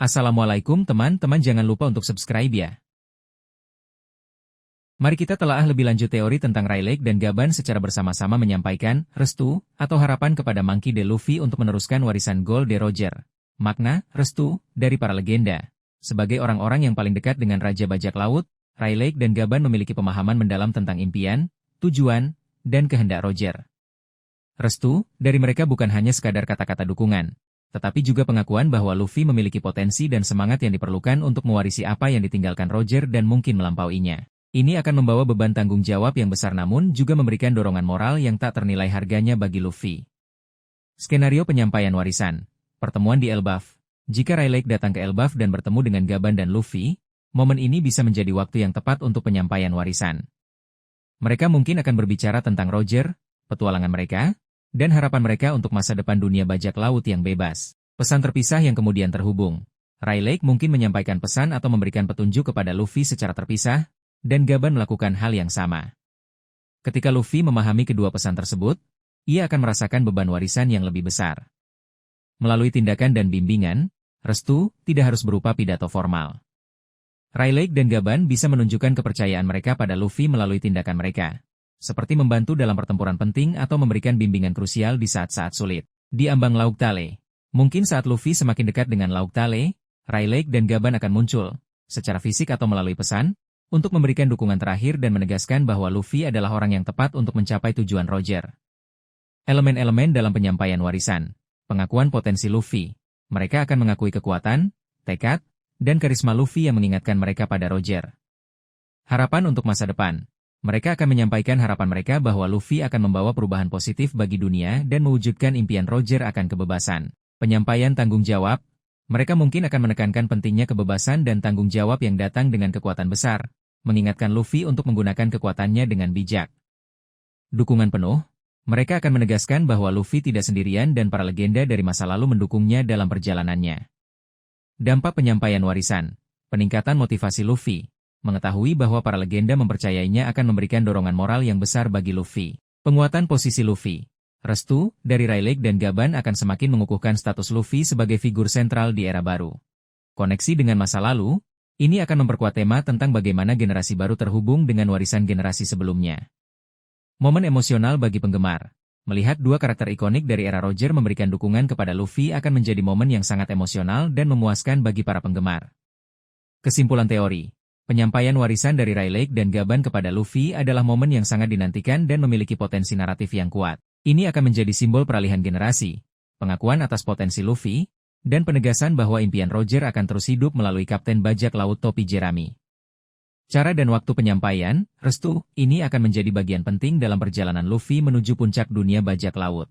Assalamualaikum teman-teman, jangan lupa untuk subscribe ya. Mari kita telaah lebih lanjut teori tentang Rayleigh dan Gaban secara bersama-sama menyampaikan restu atau harapan kepada Monkey D. Luffy untuk meneruskan warisan Gold de Roger. Makna restu dari para legenda. Sebagai orang-orang yang paling dekat dengan Raja Bajak Laut, Rayleigh dan Gaban memiliki pemahaman mendalam tentang impian, tujuan, dan kehendak Roger. Restu dari mereka bukan hanya sekadar kata-kata dukungan, tetapi juga pengakuan bahwa Luffy memiliki potensi dan semangat yang diperlukan untuk mewarisi apa yang ditinggalkan Roger dan mungkin melampauinya. Ini akan membawa beban tanggung jawab yang besar namun juga memberikan dorongan moral yang tak ternilai harganya bagi Luffy. Skenario penyampaian warisan. Pertemuan di Elbaf. Jika Rayleigh datang ke Elbaf dan bertemu dengan Gaban dan Luffy, momen ini bisa menjadi waktu yang tepat untuk penyampaian warisan. Mereka mungkin akan berbicara tentang Roger, petualangan mereka, dan harapan mereka untuk masa depan dunia bajak laut yang bebas. Pesan terpisah yang kemudian terhubung. Rayleigh mungkin menyampaikan pesan atau memberikan petunjuk kepada Luffy secara terpisah, dan Gaban melakukan hal yang sama. Ketika Luffy memahami kedua pesan tersebut, ia akan merasakan beban warisan yang lebih besar. Melalui tindakan dan bimbingan, restu tidak harus berupa pidato formal. Rayleigh dan Gaban bisa menunjukkan kepercayaan mereka pada Luffy melalui tindakan mereka, seperti membantu dalam pertempuran penting atau memberikan bimbingan krusial di saat-saat sulit. Di ambang Laut Tale, mungkin saat Luffy semakin dekat dengan Laut Tale, Rayleigh dan Gaban akan muncul, secara fisik atau melalui pesan, untuk memberikan dukungan terakhir dan menegaskan bahwa Luffy adalah orang yang tepat untuk mencapai tujuan Roger. Elemen-elemen dalam penyampaian warisan. Pengakuan potensi Luffy. Mereka akan mengakui kekuatan, tekad, dan karisma Luffy yang mengingatkan mereka pada Roger. Harapan untuk masa depan. Mereka akan menyampaikan harapan mereka bahwa Luffy akan membawa perubahan positif bagi dunia dan mewujudkan impian Roger akan kebebasan. Penyampaian tanggung jawab. Mereka mungkin akan menekankan pentingnya kebebasan dan tanggung jawab yang datang dengan kekuatan besar, mengingatkan Luffy untuk menggunakan kekuatannya dengan bijak. Dukungan penuh. Mereka akan menegaskan bahwa Luffy tidak sendirian dan para legenda dari masa lalu mendukungnya dalam perjalanannya. Dampak penyampaian warisan. Peningkatan motivasi Luffy. Mengetahui bahwa para legenda mempercayainya akan memberikan dorongan moral yang besar bagi Luffy. Penguatan posisi Luffy. Restu dari Rayleigh dan Gaban akan semakin mengukuhkan status Luffy sebagai figur sentral di era baru. Koneksi dengan masa lalu, ini akan memperkuat tema tentang bagaimana generasi baru terhubung dengan warisan generasi sebelumnya. Momen emosional bagi penggemar. Melihat dua karakter ikonik dari era Roger memberikan dukungan kepada Luffy akan menjadi momen yang sangat emosional dan memuaskan bagi para penggemar. Kesimpulan teori. Penyampaian warisan dari Rayleigh dan Gaban kepada Luffy adalah momen yang sangat dinantikan dan memiliki potensi naratif yang kuat. Ini akan menjadi simbol peralihan generasi, pengakuan atas potensi Luffy, dan penegasan bahwa impian Roger akan terus hidup melalui Kapten Bajak Laut Topi Jerami. Cara dan waktu penyampaian, restu, ini akan menjadi bagian penting dalam perjalanan Luffy menuju puncak dunia bajak laut.